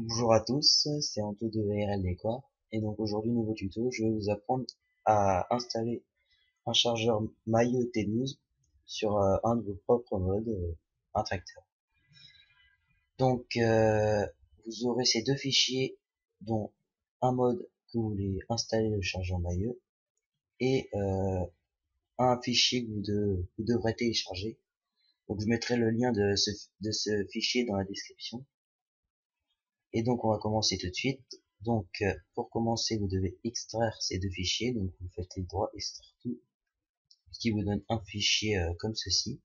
Bonjour à tous, c'est Anto de VRL Décor et donc aujourd'hui nouveau tuto, je vais vous apprendre à installer un chargeur Mailleux T12 sur un de vos propres modes, un tracteur. Donc vous aurez ces deux fichiers dont un mode que vous voulez installer le chargeur Mailleux et un fichier que vous devrez télécharger. Donc je mettrai le lien de ce fichier dans la description. Et donc on va commencer tout de suite. Donc pour commencer vous devez extraire ces deux fichiers. Donc vous faites les droits extraire tout, ce qui vous donne un fichier comme ceci.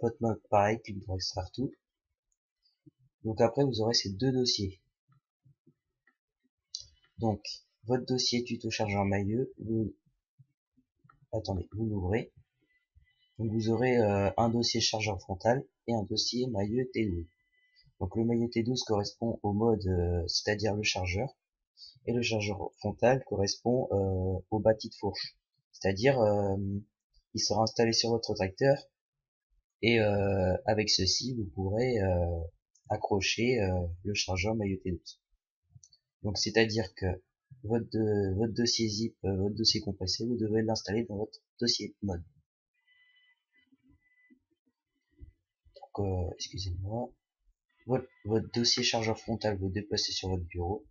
Votre mode pareil, clic droit extraire tout. Donc après vous aurez ces deux dossiers. Donc votre dossier tuto chargeur mailleux, vous l'ouvrez. Donc vous aurez un dossier chargeur frontal et un dossier mailleux T12. Donc le mailleux T12 correspond au mode, c'est-à-dire le chargeur. Et le chargeur frontal correspond au bâti de fourche. C'est-à-dire, il sera installé sur votre tracteur et avec ceci, vous pourrez accrocher le chargeur Mailleux T12. Donc, c'est-à-dire que votre dossier zip, votre dossier compressé, vous devez l'installer dans votre dossier mode. Donc, excusez-moi. Votre dossier chargeur frontal, vous déplacez sur votre bureau.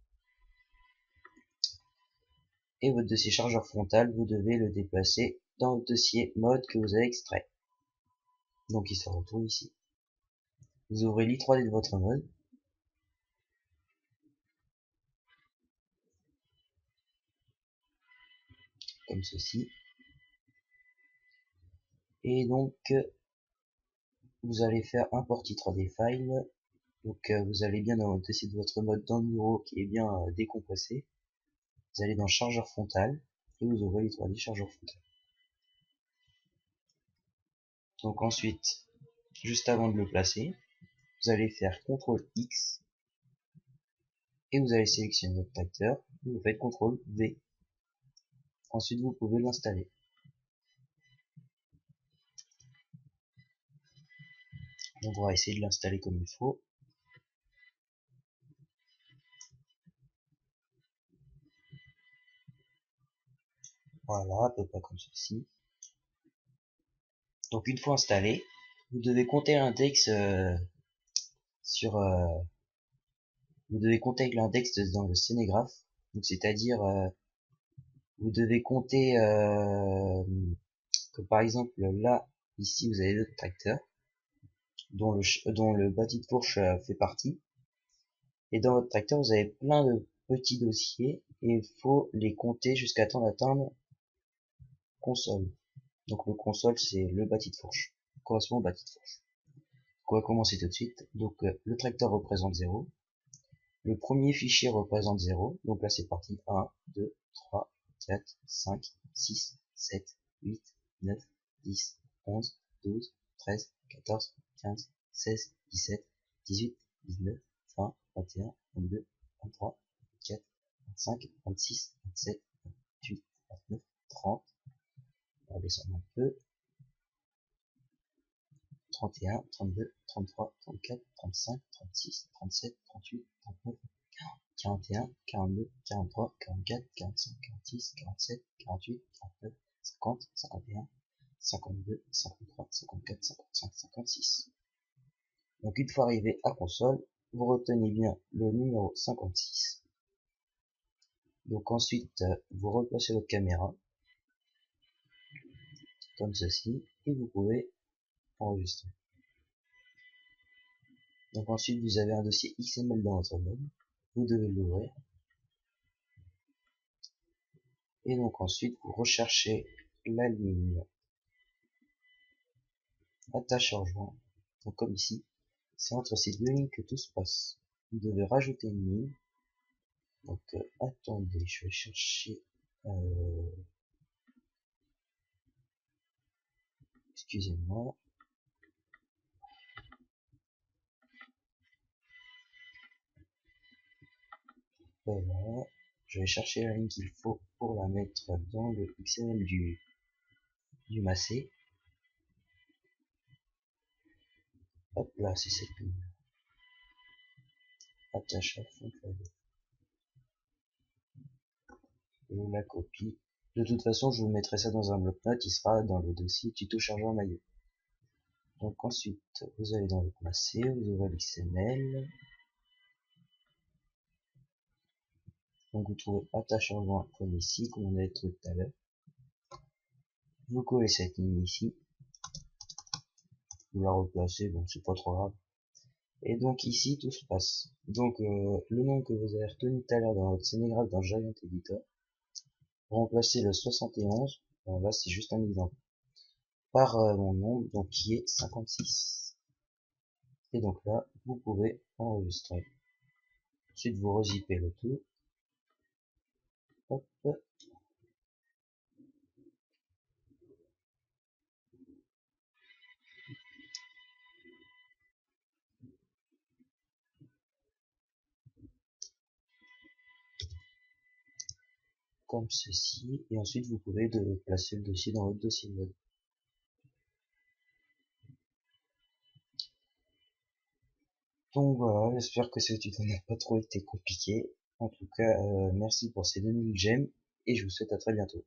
Et votre dossier chargeur frontal, vous devez le déplacer dans le dossier mode que vous avez extrait. Donc il se retrouve ici. Vous ouvrez l'i3d de votre mode. Comme ceci. Et donc vous allez faire import i3d file. Donc vous allez bien dans le dossier de votre mode dans le bureau qui est bien décompressé. Vous allez dans chargeur frontal et vous ouvrez l'i3d chargeur frontal. Donc ensuite, juste avant de le placer, vous allez faire CTRL X et vous allez sélectionner votre tracteur et vous faites CTRL V. Ensuite vous pouvez l'installer. Donc on va essayer de l'installer comme il faut. Voilà, à peu près comme ceci. Donc une fois installé, vous devez compter l'index sur vous devez compter avec l'index dans le Sénégraphe. Donc c'est-à-dire vous devez compter que par exemple là ici vous avez le tracteur dont le bâti de fourche fait partie. Et dans votre tracteur vous avez plein de petits dossiers et il faut les compter jusqu'à temps d'atteindre console. Donc le console c'est le bâti de fourche, correspond au bâti de fourche. On va commencer tout de suite. Donc le tracteur représente 0. Le premier fichier représente 0. Donc là c'est parti. 1, 2, 3, 4, 5, 6, 7, 8, 9, 10, 11, 12, 13, 14, 15, 16, 17, 18, 19, 20, 21, 22, 23, 24, 25, 26, 27, 28, 29, 30. On va descendre un peu. 31, 32, 33, 34, 35, 36, 37, 38, 39, 41, 42, 43, 44, 45, 46, 47, 48, 49, 50, 51, 52, 53, 54, 55, 56. Donc une fois arrivé à console, vous retenez bien le numéro 56. Donc ensuite, vous replacez votre caméra, comme ceci, et vous pouvez enregistrer. Donc ensuite, vous avez un dossier XML dans votre mode, vous devez l'ouvrir. Et donc ensuite, vous recherchez la ligne attache rejoint. Donc comme ici, c'est entre ces deux lignes que tout se passe. Vous devez rajouter une ligne. Donc attendez, je vais chercher. Excusez-moi. Voilà. Je vais chercher la ligne qu'il faut pour la mettre dans le XML du massé. Hop là, c'est cette ligne. attache à fond clavier. Je la copie. De toute façon, je vous mettrai ça dans un bloc-notes, il sera dans le dossier tuto chargeur maillot. Donc ensuite, vous allez dans le passé, vous ouvrez l'XML. Donc vous trouvez attache en joint comme ici, comme on avait trouvé tout à l'heure. Vous collez cette ligne ici. Vous la replacez, bon c'est pas trop grave. Et donc ici tout se passe. Donc le nom que vous avez retenu tout à l'heure dans votre scénographe dans Giant Editor, remplacez le 71, là c'est juste un exemple, par mon nom, donc qui est 56. Et donc là, vous pouvez enregistrer. Ensuite vous rezippez le tout. Hop. Comme ceci, et ensuite vous pouvez placer le dossier dans votre dossier web. Donc voilà, j'espère que ce tuto n'a pas trop été compliqué. En tout cas, merci pour ces 2000 j'aime, et je vous souhaite à très bientôt.